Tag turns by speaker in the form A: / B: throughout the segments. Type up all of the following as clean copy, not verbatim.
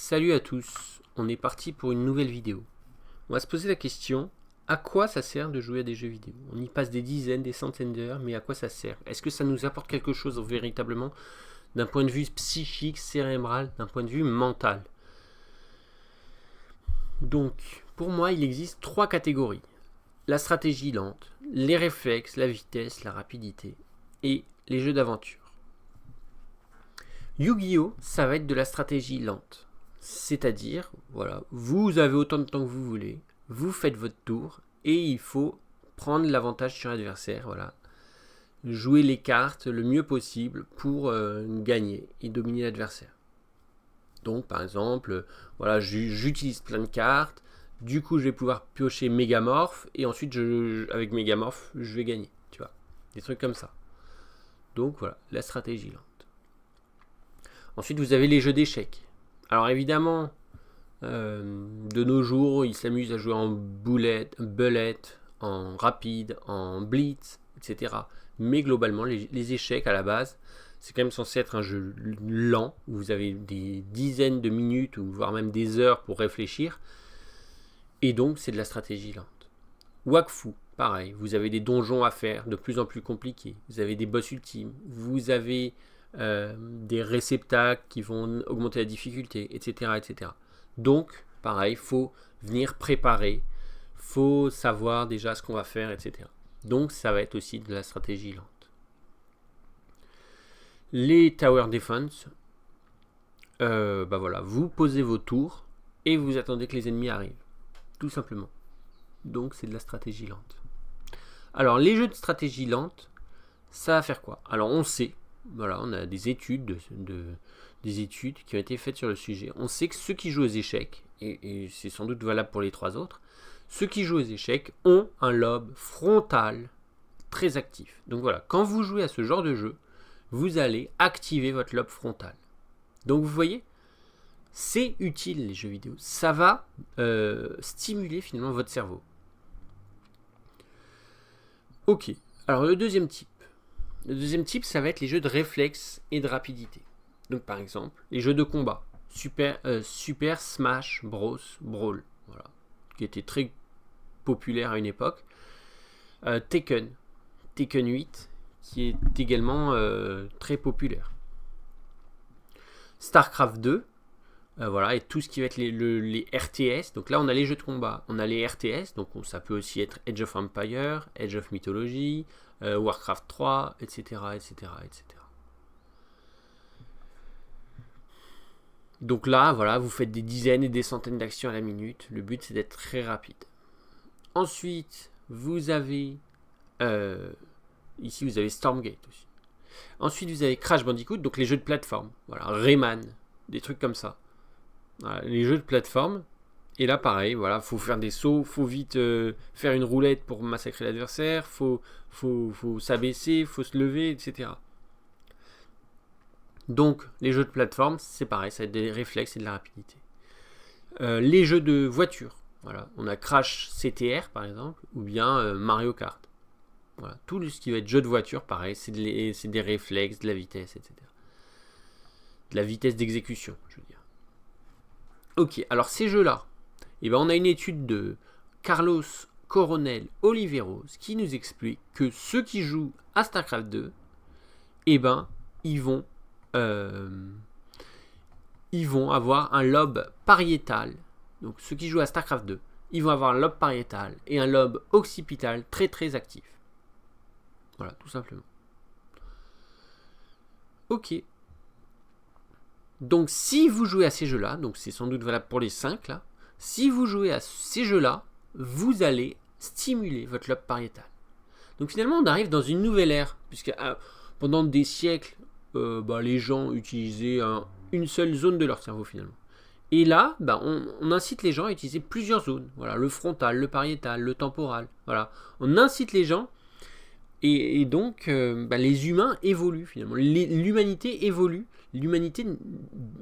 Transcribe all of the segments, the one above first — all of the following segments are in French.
A: Salut à tous, on est parti pour une nouvelle vidéo. On va se poser la question, à quoi ça sert de jouer à des jeux vidéo? On y passe des dizaines, des centaines d'heures, mais à quoi ça sert? Est-ce que ça nous apporte quelque chose véritablement d'un point de vue psychique, cérébral, d'un point de vue mental? Donc, pour moi, il existe trois catégories. La stratégie lente, les réflexes, la vitesse, la rapidité, et les jeux d'aventure. Yu-Gi-Oh! Ça va être de la stratégie lente. C'est-à-dire, voilà, vous avez autant de temps que vous voulez, vous faites votre tour, et il faut prendre l'avantage sur l'adversaire, voilà. Jouer les cartes le mieux possible pour gagner et dominer l'adversaire. Donc, par exemple, voilà, j'utilise plein de cartes, du coup, je vais pouvoir piocher Mégamorph, et ensuite, avec Mégamorph, je vais gagner, tu vois. Des trucs comme ça. Donc, voilà, la stratégie lente. Ensuite, vous avez les jeux d'échecs. Alors, évidemment, de nos jours, ils s'amusent à jouer en bullet, en rapide, en blitz, etc. Mais globalement, les échecs, à la base, c'est quand même censé être un jeu lent, où vous avez des dizaines de minutes, ou voire même des heures pour réfléchir. Et donc, c'est de la stratégie lente. Wakfu, pareil, vous avez des donjons à faire de plus en plus compliqués. Vous avez des boss ultimes. Vous avez des réceptacles qui vont augmenter la difficulté, etc. etc. Donc, pareil, il faut venir préparer, il faut savoir déjà ce qu'on va faire, etc. Donc, ça va être aussi de la stratégie lente. Les Tower Defense, voilà, vous posez vos tours et vous attendez que les ennemis arrivent, tout simplement. Donc, c'est de la stratégie lente. Alors, les jeux de stratégie lente, ça va faire quoi? Alors, on sait, voilà, on a des études, des études qui ont été faites sur le sujet. On sait que ceux qui jouent aux échecs, et c'est sans doute valable pour les trois autres, ceux qui jouent aux échecs ont un lobe frontal très actif. Donc voilà, quand vous jouez à ce genre de jeu, vous allez activer votre lobe frontal. Donc vous voyez, c'est utile les jeux vidéo. Ça va stimuler finalement votre cerveau. Ok, alors le deuxième type. Le deuxième type, ça va être les jeux de réflexe et de rapidité. Donc par exemple, les jeux de combat. Super Smash Bros. Brawl, voilà, qui était très populaire à une époque. Tekken 8, qui est également très populaire. StarCraft 2, voilà, et tout ce qui va être les RTS. Donc là, on a les jeux de combat, on a les RTS, donc ça peut aussi être Age of Empires, Age of Mythology, Warcraft 3, etc., etc., etc. Donc là, voilà, vous faites des dizaines et des centaines d'actions à la minute. Le but, c'est d'être très rapide. Ensuite, vous avez... ici, vous avez Stormgate aussi. Ensuite, vous avez Crash Bandicoot, donc les jeux de plateforme. Voilà, Rayman, des trucs comme ça. Voilà, les jeux de plateforme. Et là, pareil, voilà, faut faire des sauts, faut vite faire une roulette pour massacrer l'adversaire, faut s'abaisser, faut se lever, etc. Donc, les jeux de plateforme, c'est pareil, ça va être des réflexes et de la rapidité. Les jeux de voiture, voilà, on a Crash CTR par exemple, ou bien Mario Kart. Voilà, tout ce qui va être jeu de voiture, pareil, c'est des réflexes, de la vitesse, etc. De la vitesse d'exécution, je veux dire. Ok, alors ces jeux-là, eh ben, on a une étude de Carlos Coronel Oliveros qui nous explique que ceux qui jouent à StarCraft 2, eh ben, ils vont avoir un lobe pariétal. Donc ceux qui jouent à StarCraft 2, ils vont avoir un lobe pariétal et un lobe occipital très très actif. Voilà, tout simplement. Ok. Donc si vous jouez à ces jeux-là, donc c'est sans doute valable pour les 5 là, si vous jouez à ces jeux-là, vous allez stimuler votre lobe pariétal. Donc finalement, on arrive dans une nouvelle ère, puisque pendant des siècles, les gens utilisaient une seule zone de leur cerveau finalement. Et là, on incite les gens à utiliser plusieurs zones. Voilà, le frontal, le pariétal, le temporal. Voilà, on incite les gens et donc les humains évoluent finalement. L'humanité évolue. L'humanité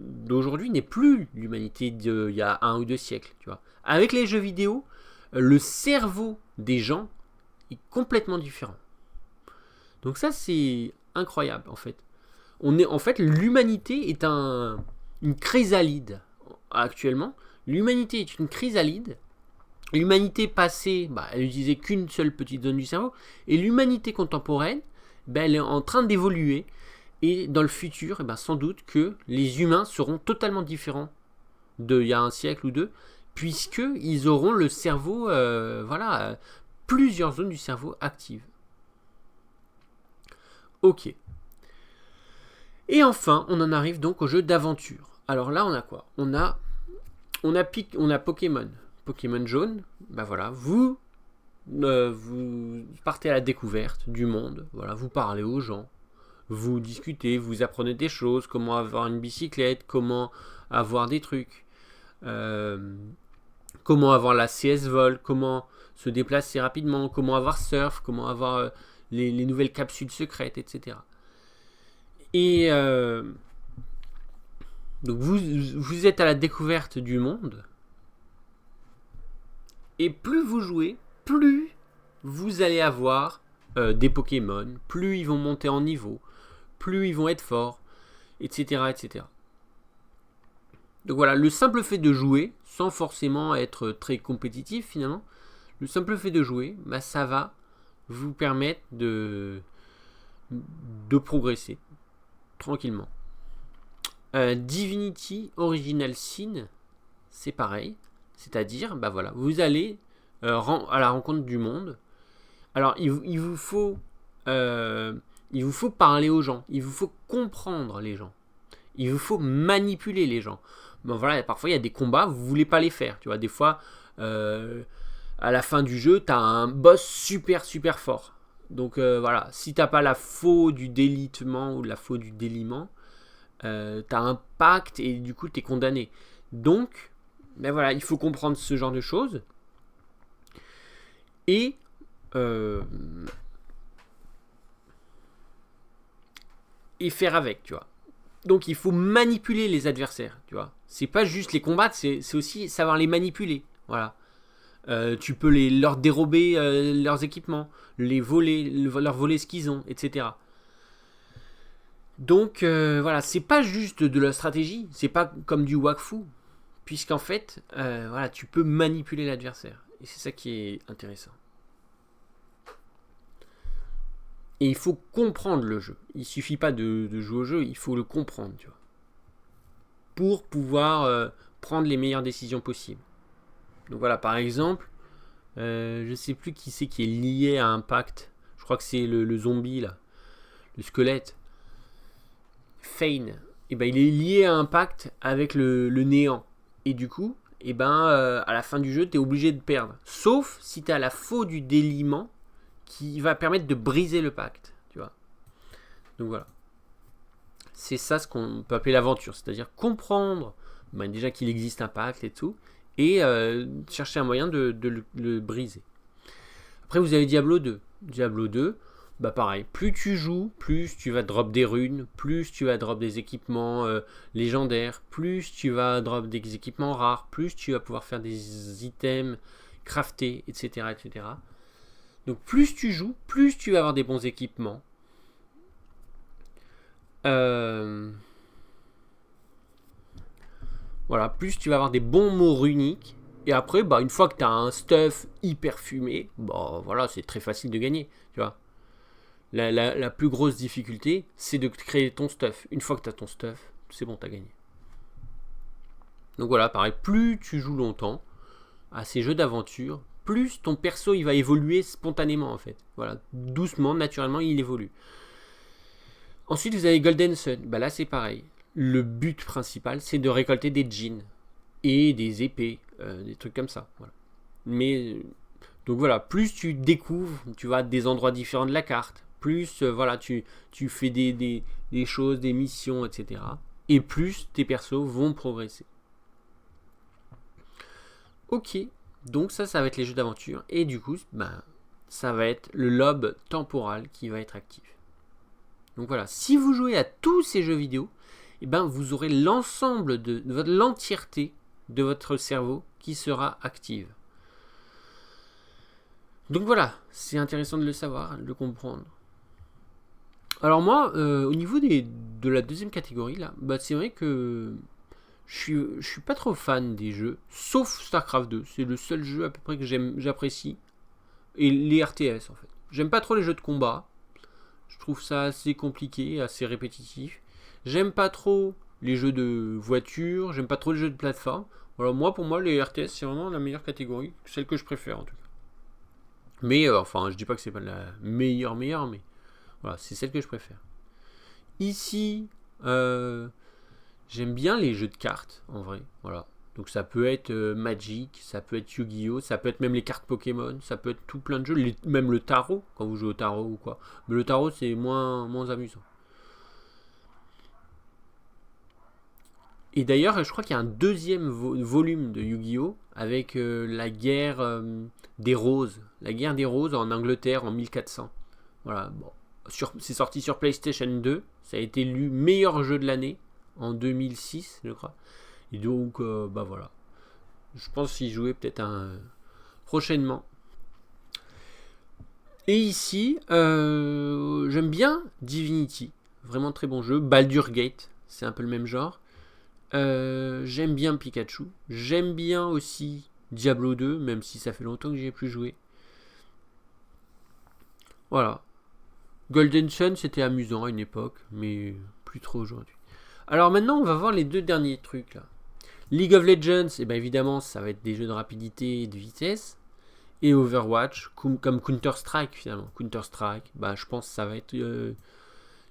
A: d'aujourd'hui n'est plus l'humanité d'il y a 1 ou 2 siècles. Tu vois. Avec les jeux vidéo, le cerveau des gens est complètement différent. Donc ça, c'est incroyable en fait. L'humanité est une chrysalide actuellement, l'humanité est une chrysalide. L'humanité passée, elle n'utilisait qu'une seule petite zone du cerveau. Et l'humanité contemporaine, elle est en train d'évoluer. Et dans le futur, sans doute que les humains seront totalement différents d'il y a un siècle ou deux, puisqu'ils auront le cerveau, plusieurs zones du cerveau actives. Ok. Et enfin, on en arrive donc au jeu d'aventure. Alors là, on a quoi ? On a Pokémon. Pokémon jaune, vous partez à la découverte du monde, vous parlez aux gens, vous discutez, vous apprenez des choses, comment avoir une bicyclette, comment avoir des trucs, comment avoir la CS Vol, comment se déplacer rapidement, comment avoir surf, comment avoir les nouvelles capsules secrètes, etc. Et donc vous êtes à la découverte du monde. Et plus vous jouez, plus vous allez avoir des Pokémon, plus ils vont monter en niveau, plus ils vont être forts, etc., etc. Donc voilà, le simple fait de jouer, sans forcément être très compétitif finalement, le simple fait de jouer, ça va vous permettre de progresser tranquillement. Divinity Original Sin, c'est pareil. C'est-à-dire, vous allez à la rencontre du monde. Alors, il vous faut parler aux gens. Il vous faut comprendre les gens. Il vous faut manipuler les gens. Parfois, il y a des combats, vous ne voulez pas les faire. Tu vois, des fois, à la fin du jeu, tu as un boss super, super fort. Donc, si tu n'as pas la faux du délitement ou la faux du déliement, tu as un pacte et du coup, tu es condamné. Donc, il faut comprendre ce genre de choses et faire avec, tu vois. Donc il faut manipuler les adversaires, tu vois. C'est pas juste les combattre, c'est aussi savoir les manipuler, voilà. Tu peux leur dérober leurs équipements, leur voler ce qu'ils ont, etc. Donc c'est pas juste de la stratégie, c'est pas comme du Wakfu. Puisqu'en fait, tu peux manipuler l'adversaire. Et c'est ça qui est intéressant. Et il faut comprendre le jeu. Il ne suffit pas de jouer au jeu, il faut le comprendre, tu vois. Pour pouvoir prendre les meilleures décisions possibles. Donc voilà, par exemple, je ne sais plus qui c'est qui est lié à un pacte. Je crois que c'est le zombie, là. Le squelette. Fane. Il est lié à un pacte avec le néant. Et du coup, à la fin du jeu, tu es obligé de perdre. Sauf si tu as la faux du déliement qui va permettre de briser le pacte. Tu vois. Donc voilà. C'est ça ce qu'on peut appeler l'aventure. C'est-à-dire comprendre déjà qu'il existe un pacte et tout. Et chercher un moyen de le briser. Après, vous avez Diablo 2. Diablo 2, pareil. Plus tu joues, plus tu vas drop des runes, plus tu vas drop des équipements légendaires, plus tu vas drop des équipements rares, plus tu vas pouvoir faire des items craftés, etc., etc. Donc plus tu joues, plus tu vas avoir des bons équipements. Plus tu vas avoir des bons mots runiques. Et après, une fois que tu as un stuff hyper fumé, c'est très facile de gagner, tu vois. La plus grosse difficulté, c'est de créer ton stuff. Une fois que tu as ton stuff, c'est bon, tu as gagné. Donc voilà, pareil, plus tu joues longtemps à ces jeux d'aventure, plus ton perso il va évoluer spontanément en fait. Voilà, doucement, naturellement, il évolue. Ensuite, vous avez Golden Sun. Là, c'est pareil. Le but principal, c'est de récolter des jeans et des épées, des trucs comme ça. Voilà. Mais donc voilà, plus tu découvres, tu vas à des endroits différents de la carte, plus tu fais des choses, des missions, etc. Et plus tes persos vont progresser. Ok, donc ça va être les jeux d'aventure. Et du coup, ça va être le lobe temporal qui va être actif. Donc voilà, si vous jouez à tous ces jeux vidéo, vous aurez l'ensemble de l'entièreté de votre cerveau qui sera active. Donc voilà, c'est intéressant de le savoir, de le comprendre. Alors moi, au niveau de la deuxième catégorie, là, c'est vrai que Je suis pas trop fan des jeux, sauf StarCraft 2. C'est le seul jeu à peu près que j'apprécie. Et les RTS en fait. J'aime pas trop les jeux de combat. Je trouve ça assez compliqué, assez répétitif. J'aime pas trop les jeux de voiture. J'aime pas trop les jeux de plateforme. Voilà, pour moi, les RTS, c'est vraiment la meilleure catégorie. Celle que je préfère en tout cas. Mais enfin, je dis pas que c'est pas la meilleure, mais voilà, c'est celle que je préfère. Ici, j'aime bien les jeux de cartes, en vrai. Voilà. Donc ça peut être Magic, ça peut être Yu-Gi-Oh, ça peut être même les cartes Pokémon, ça peut être tout plein de jeux, même le tarot, quand vous jouez au tarot ou quoi. Mais le tarot, c'est moins amusant. Et d'ailleurs, je crois qu'il y a un deuxième volume de Yu-Gi-Oh avec la guerre des roses. La guerre des roses en Angleterre en 1400. Voilà, bon. C'est sorti sur PlayStation 2. Ça a été élu meilleur jeu de l'année en 2006, je crois. Et donc, bah voilà. Je pense y jouer peut-être prochainement. Et ici, j'aime bien Divinity. Vraiment très bon jeu. Baldur's Gate, c'est un peu le même genre. J'aime bien Pikachu. J'aime bien aussi Diablo 2, même si ça fait longtemps que j'y ai plus joué. Voilà. Golden Sun, c'était amusant à une époque, mais plus trop aujourd'hui. Alors maintenant, on va voir les deux derniers trucs là. League of Legends, et bien évidemment, ça va être des jeux de rapidité et de vitesse. Et Overwatch, comme Counter-Strike finalement. Counter-Strike, bah, je pense que ça va être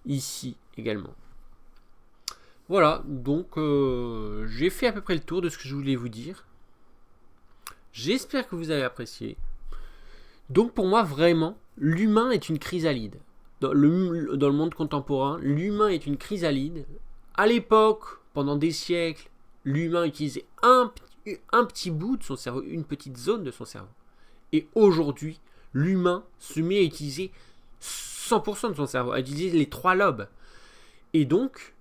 A: ici également. Voilà, donc j'ai fait à peu près le tour de ce que je voulais vous dire. J'espère que vous avez apprécié. Donc pour moi, vraiment, l'humain est une chrysalide. Dans le monde contemporain, l'humain est une chrysalide. À l'époque, pendant des siècles, l'humain utilisait un petit bout de son cerveau, une petite zone de son cerveau. Et aujourd'hui, l'humain se met à utiliser 100% de son cerveau, à utiliser les 3 lobes. Et donc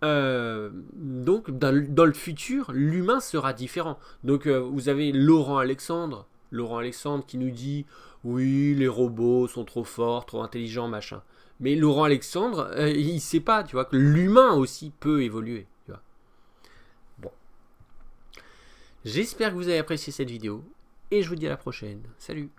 A: dans le futur, l'humain sera différent. Donc vous avez Laurent Alexandre qui nous dit oui, les robots sont trop forts, trop intelligents, machin. Mais Laurent Alexandre, il sait pas, tu vois, que l'humain aussi peut évoluer. Tu vois. Bon. J'espère que vous avez apprécié cette vidéo et je vous dis à la prochaine. Salut.